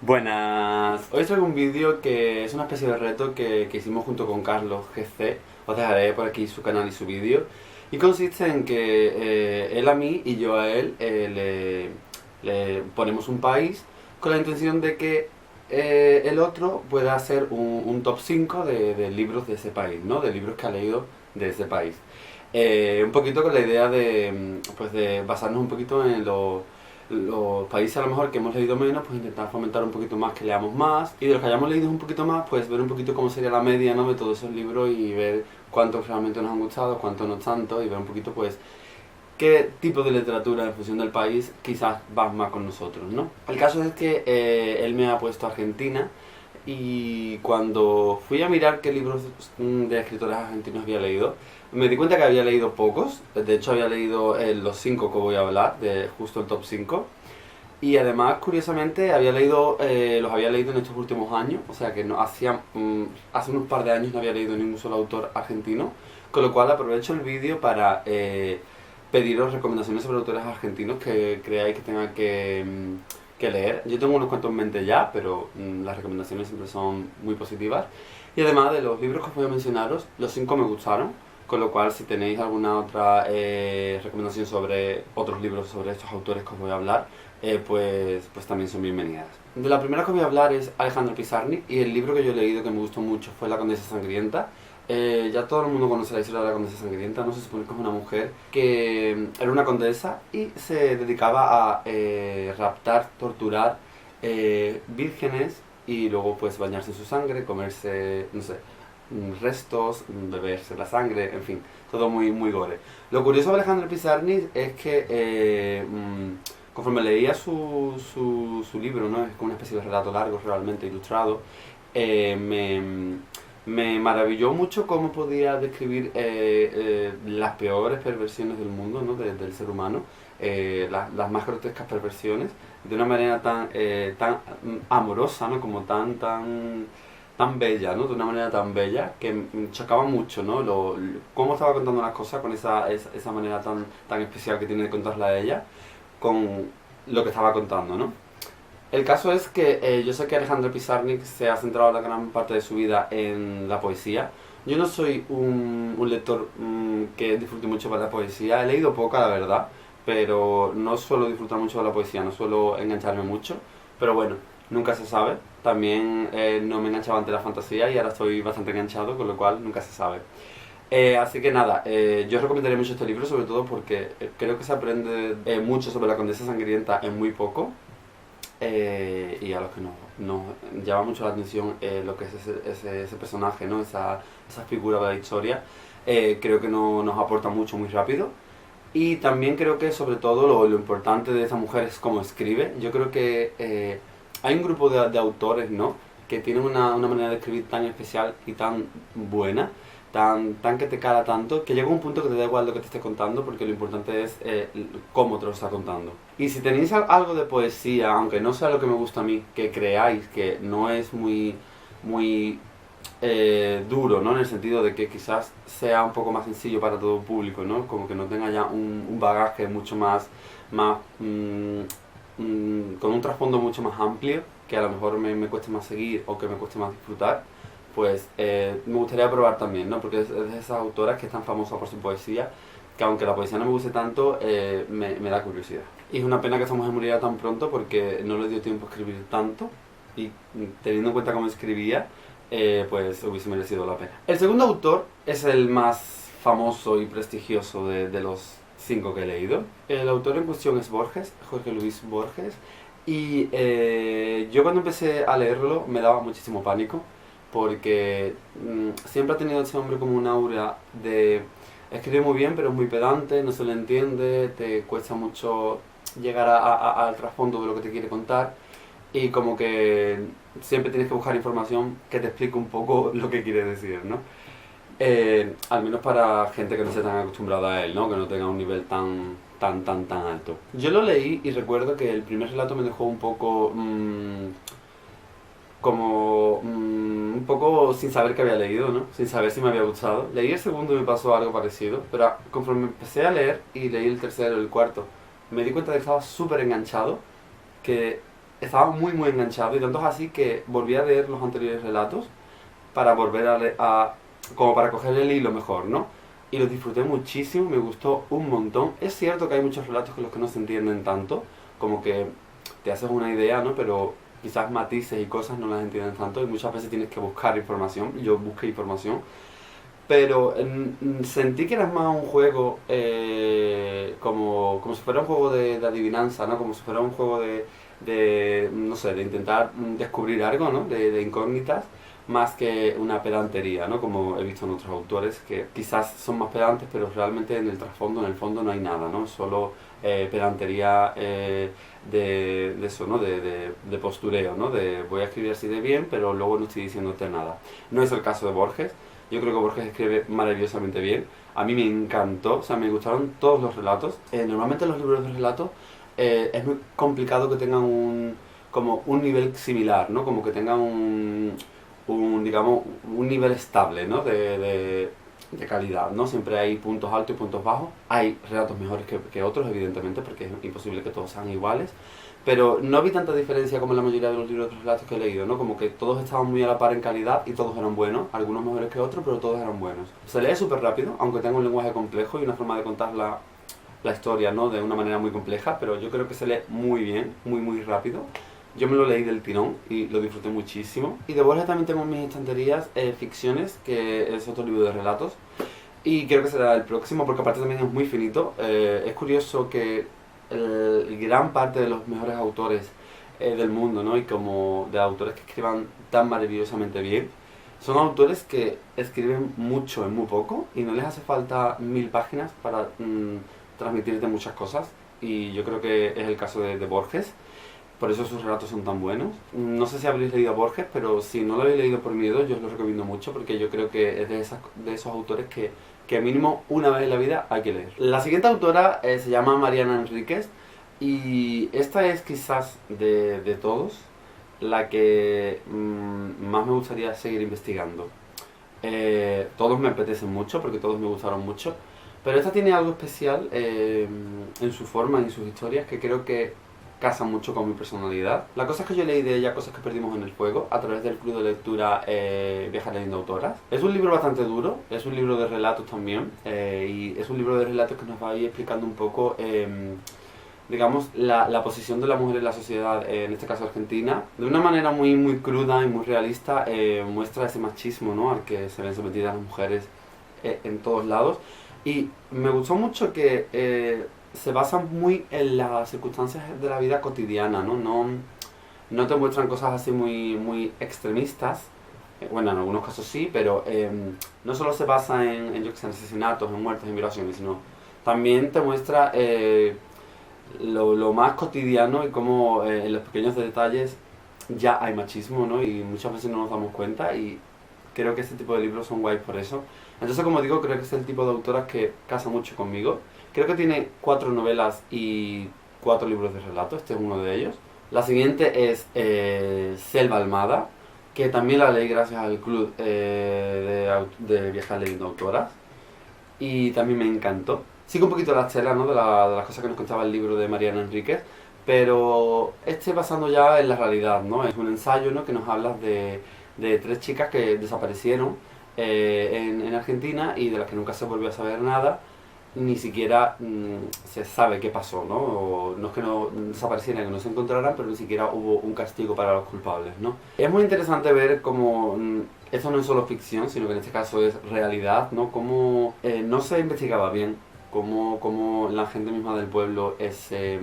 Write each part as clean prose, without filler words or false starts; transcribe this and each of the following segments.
Buenas, hoy traigo un vídeo que es una especie de reto que hicimos junto con Carlos GC. Os dejaré por aquí su canal y su vídeo. Y consiste en que él a mí y yo a él le ponemos un país con la intención de que el otro pueda hacer un top 5 de libros de ese país, ¿no? De libros que ha leído de ese país. Un poquito con la idea pues de basarnos un poquito en los países a lo mejor que hemos leído menos, pues intentar fomentar un poquito más que leamos más, y de los que hayamos leído un poquito más, pues ver un poquito cómo sería la media, ¿no?, de todos esos libros y ver cuántos realmente nos han gustado, cuántos no tanto, y ver un poquito pues qué tipo de literatura en función del país quizás va más con nosotros, ¿no? El caso es que él me ha puesto Argentina, y cuando fui a mirar qué libros de escritores argentinos había leído, me di cuenta que había leído pocos. De hecho había leído los 5 que voy a hablar, de justo el top 5. Y además, curiosamente, los había leído en estos últimos años, o sea que no, hace unos par de años no había leído ningún solo autor argentino, con lo cual aprovecho el vídeo para pediros recomendaciones sobre autores argentinos que creáis que tenga que leer. Yo tengo unos cuantos en mente ya, pero las recomendaciones siempre son muy positivas. Y además de los libros que os voy a mencionaros, los 5 me gustaron, con lo cual si tenéis alguna otra recomendación sobre otros libros sobre estos autores que os voy a hablar, pues también son bienvenidas. De la primera que voy a hablar es Alejandra Pizarnik, y el libro que yo he leído que me gustó mucho fue La Condesa Sangrienta. Ya todo el mundo conoce la historia de la Condesa Sangrienta, ¿no? Se supone que es una mujer que era una condesa y se dedicaba a raptar, torturar vírgenes y luego pues bañarse en su sangre, comerse, no sé, restos, beberse la sangre, en fin, todo muy, muy gore. Lo curioso de Alejandra Pizarnik es que conforme leía su libro, ¿no?, es como una especie de relato largo, realmente ilustrado, me maravilló mucho cómo podía describir las peores perversiones del mundo, ¿no?, del ser humano, las más grotescas perversiones, de una manera tan amorosa, ¿no?, como tan bella, ¿no?, de una manera tan bella que chocaba mucho, ¿no?, cómo estaba contando las cosas con esa manera tan especial que tiene de contarla a ella, con lo que estaba contando, ¿no? El caso es que yo sé que Alejandra Pizarnik se ha centrado la gran parte de su vida en la poesía. Yo no soy un lector que disfrute mucho de la poesía, he leído poca, la verdad, pero no suelo disfrutar mucho de la poesía, no suelo engancharme mucho, pero bueno, nunca se sabe. También no me enganchaba ante la fantasía y ahora estoy bastante enganchado, con lo cual nunca se sabe. Así que nada, yo recomendaría mucho este libro, sobre todo porque creo que se aprende mucho sobre la Condesa Sangrienta en muy poco. Y a los que nos llama mucho la atención lo que es ese personaje, ¿no?, esa figura de la historia, creo que nos aporta mucho muy rápido. Y también creo que sobre todo lo importante de esa mujer es cómo escribe. Yo creo que hay un grupo de autores, ¿no?, que tienen una manera de escribir tan especial y tan buena, tan que te cala tanto, que llega un punto que te da igual lo que te esté contando, porque lo importante es cómo te lo está contando. Y si tenéis algo de poesía, aunque no sea lo que me gusta a mí, que creáis que no es muy duro, ¿no?, en el sentido de que quizás sea un poco más sencillo para todo público, ¿no?, como que no tenga ya un bagaje mucho más con un trasfondo mucho más amplio, que a lo mejor me cueste más seguir o que me cueste más disfrutar, pues me gustaría probar también, ¿no?, porque es de esas autoras que es tan famosa por su poesía, que aunque la poesía no me guste tanto, me da curiosidad. Y es una pena que esta mujer muriera tan pronto, porque no le dio tiempo a escribir tanto, y teniendo en cuenta cómo escribía, pues hubiese merecido la pena. El segundo autor es el más famoso y prestigioso de los 5 que he leído. El autor en cuestión es Borges, Jorge Luis Borges, y yo cuando empecé a leerlo me daba muchísimo pánico, porque siempre ha tenido ese hombre como un aura de escribir muy bien, pero es muy pedante, no se le entiende, te cuesta mucho llegar al trasfondo de lo que te quiere contar, y como que siempre tienes que buscar información que te explique un poco lo que quiere decir, ¿no? Al menos para gente que no esté tan acostumbrada a él, ¿no?, que no tenga un nivel tan alto. Yo lo leí y recuerdo que el primer relato me dejó un poco un poco sin saber que había leído, ¿no?, sin saber si me había gustado. Leí el segundo y me pasó algo parecido, pero conforme empecé a leer y leí el tercero y el cuarto, me di cuenta de que estaba súper enganchado, que estaba muy muy enganchado, y tanto es así que volví a leer los anteriores relatos para volver como para coger el hilo mejor, ¿no? Y los disfruté muchísimo, me gustó un montón. Es cierto que hay muchos relatos con los que no se entienden tanto, como que te haces una idea, ¿no? Pero quizás matices y cosas no las entienden tanto, y muchas veces tienes que buscar información. Yo busqué información, pero sentí que era más un juego, como si fuera un juego de adivinanza, ¿no? Como si fuera un juego no sé, de intentar descubrir algo, ¿no? De incógnitas, más que una pedantería, ¿no? Como he visto en otros autores, que quizás son más pedantes, pero realmente en el trasfondo, en el fondo no hay nada, ¿no? Solo pedantería, de eso, ¿no? De postureo, ¿no? De voy a escribir así de bien, pero luego no estoy diciéndote nada. No es el caso de Borges. Yo creo que Borges escribe maravillosamente bien. A mí me encantó, o sea, me gustaron todos los relatos. Normalmente los libros de relatos es muy complicado que tengan como un nivel similar, ¿no? Como que tengan digamos, un nivel estable, ¿no? De calidad, ¿no? Siempre hay puntos altos y puntos bajos. Hay relatos mejores que otros, evidentemente, porque es imposible que todos sean iguales. Pero no vi tanta diferencia como en la mayoría de los libros de relatos que he leído, ¿no? Como que todos estaban muy a la par en calidad y todos eran buenos, algunos mejores que otros, pero todos eran buenos. Se lee súper rápido, aunque tenga un lenguaje complejo y una forma de contar la historia, ¿no? De una manera muy compleja, pero yo creo que se lee muy bien, muy muy rápido. Yo me lo leí del tirón y lo disfruté muchísimo. Y de Borges también tengo en mis estanterías Ficciones, que es otro libro de relatos. Y creo que será el próximo, porque aparte también es muy finito. Es curioso que gran parte de los mejores autores del mundo, ¿no? Y como de autores que escriban tan maravillosamente bien, son autores que escriben mucho en muy poco y no les hace falta 1000 páginas para transmitirte muchas cosas. Y yo creo que es el caso de Borges. Por eso sus relatos son tan buenos. No sé si habréis leído a Borges, pero si no lo habéis leído por miedo, yo os lo recomiendo mucho, porque yo creo que es de esos autores que mínimo una vez en la vida hay que leer. La siguiente autora se llama Mariana Enríquez, y esta es quizás de todos la que más me gustaría seguir investigando. Todos me apetecen mucho, porque todos me gustaron mucho, pero esta tiene algo especial en su forma y en sus historias, que creo que casa mucho con mi personalidad. La cosa es que yo leí de ella Cosas que perdimos en el fuego a través del club de lectura Viajar leyendo autoras. Es un libro bastante duro, es un libro de relatos también, y es un libro de relatos que nos va a ir explicando un poco, digamos, la posición de la mujer en la sociedad, en este caso Argentina, de una manera muy muy cruda y muy realista. Muestra ese machismo, ¿no? Al que se ven sometidas las mujeres en todos lados. Y me gustó mucho que se basan muy en las circunstancias de la vida cotidiana, ¿no? No te muestran cosas así muy, muy extremistas. Bueno, en algunos casos sí, pero no solo se basa yo que sé, en asesinatos, en muertes, en violaciones, sino también te muestra lo más cotidiano, y cómo en los pequeños detalles ya hay machismo, ¿no? Y muchas veces no nos damos cuenta, y creo que este tipo de libros son guays por eso. Entonces, como digo, creo que es el tipo de autoras que casa mucho conmigo. Creo que tiene 4 novelas y 4 libros de relato, este es uno de ellos. La siguiente es Selva Almada, que también la leí gracias al club de Viajar leyendo autoras, y también me encantó. Sigo un poquito la estela, ¿no? de las cosas que nos contaba el libro de Mariana Enríquez, pero este basando ya en la realidad, ¿no? Es un ensayo, ¿no? Que nos habla de 3 chicas que desaparecieron en Argentina, y de las que nunca se volvió a saber nada, ni siquiera se sabe qué pasó, ¿no? No es que no desaparecieran, que no se encontraran, pero ni siquiera hubo un castigo para los culpables, ¿no? Es muy interesante ver cómo esto no es solo ficción, sino que en este caso es realidad, ¿no? Cómo no se investigaba bien, cómo la gente misma del pueblo se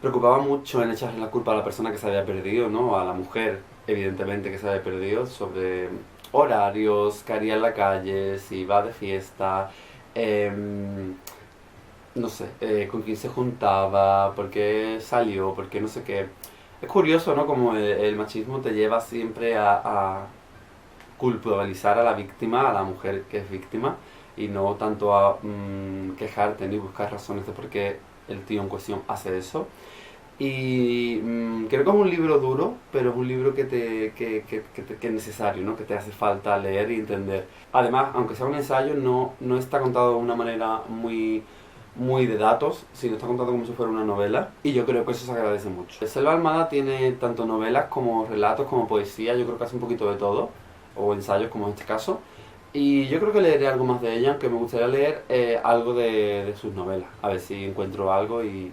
preocupaba mucho en echarle la culpa a la persona que se había perdido, ¿no? A la mujer, evidentemente, que se había perdido, sobre horarios, qué haría en la calle, si iba de fiesta, no sé, con quién se juntaba, por qué salió, por qué no sé qué. Es curioso, ¿no? Como el machismo te lleva siempre a culpabilizar a la víctima, a la mujer que es víctima, y no tanto a quejarte ni buscar razones de por qué el tío en cuestión hace eso. Y creo que es un libro duro, pero es un libro que es necesario, ¿no? Que te hace falta leer y entender. Además, aunque sea un ensayo, no está contado de una manera muy muy de datos, sino está contado como si fuera una novela, y yo creo que eso se agradece mucho. Selva Almada tiene tanto novelas como relatos como poesía, yo creo que hace un poquito de todo, o ensayos como en este caso, y yo creo que leeré algo más de ella, aunque me gustaría leer algo de sus novelas, a ver si encuentro algo y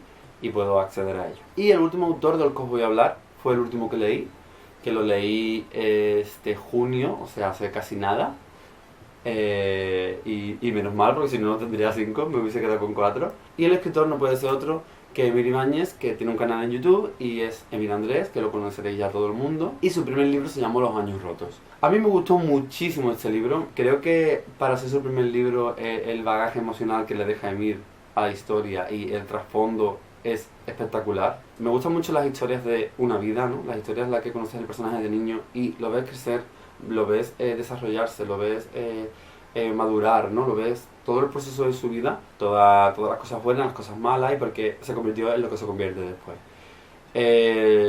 puedo acceder a ello. Y el último autor del que os voy a hablar fue el último que lo leí este junio, o sea, hace casi nada. Y menos mal, porque si no, no tendría 5, me hubiese quedado con 4. Y el escritor no puede ser otro que Emir Ibáñez, que tiene un canal en YouTube, y es Emir Andrés, que lo conoceréis ya todo el mundo. Y su primer libro se llamó Los Años Rotos. A mí me gustó muchísimo este libro. Creo que para ser su primer libro, el bagaje emocional que le deja Emir a la historia y el trasfondo es espectacular. Me gustan mucho las historias de una vida, ¿no? Las historias en las que conoces el personaje de niño y lo ves crecer, lo ves desarrollarse, lo ves madurar, ¿no? Lo ves todo el proceso de su vida, todas las cosas buenas, las cosas malas, y porque se convirtió en lo que se convierte después.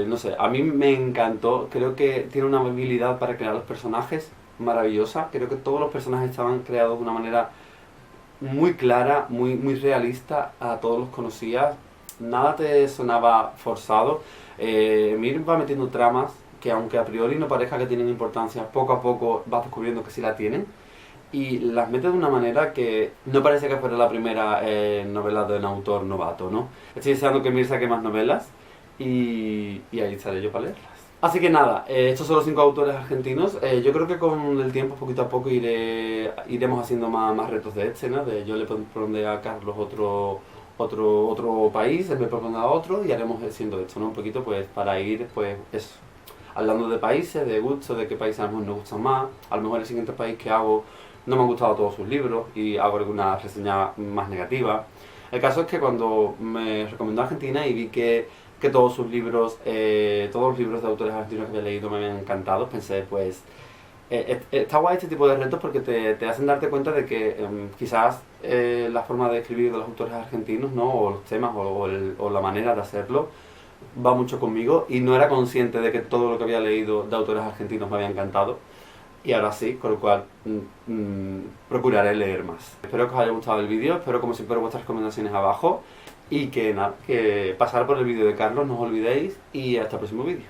No sé, a mí me encantó, creo que tiene una habilidad para crear los personajes maravillosa, creo que todos los personajes estaban creados de una manera muy clara, muy realista, a todos los conocías, nada te sonaba forzado. Mir va metiendo tramas que aunque a priori no parezca que tienen importancia, poco a poco vas descubriendo que sí la tienen, y las mete de una manera que no parece que fuera la primera novela de un autor novato, ¿no? Estoy deseando que Mir saque más novelas y ahí estaré yo para leerlas. Así que nada, estos son los 5 autores argentinos. Yo creo que con el tiempo, poquito a poco, iremos haciendo más retos de este, ¿no? Yo le pondré a Carlos otro país, él me propondrá otro, y haremos siendo esto, ¿no? Un poquito pues para ir, pues eso, hablando de países, de gustos, de qué países a lo mejor nos gustan más. A lo mejor el siguiente país que hago no me han gustado todos sus libros y hago alguna reseña más negativa. El caso es que cuando me recomendó Argentina y vi que todos sus libros, todos los libros de autores argentinos que había leído me habían encantado, pensé pues, está guay este tipo de retos porque te hacen darte cuenta de que quizás la forma de escribir de los autores argentinos, ¿no? O los temas o la manera de hacerlo va mucho conmigo, y no era consciente de que todo lo que había leído de autores argentinos me había encantado, y ahora sí, con lo cual procuraré leer más. Espero que os haya gustado el vídeo, espero como siempre vuestras recomendaciones abajo, y que nada, que pasar por el vídeo de Carlos, no os olvidéis, y hasta el próximo vídeo.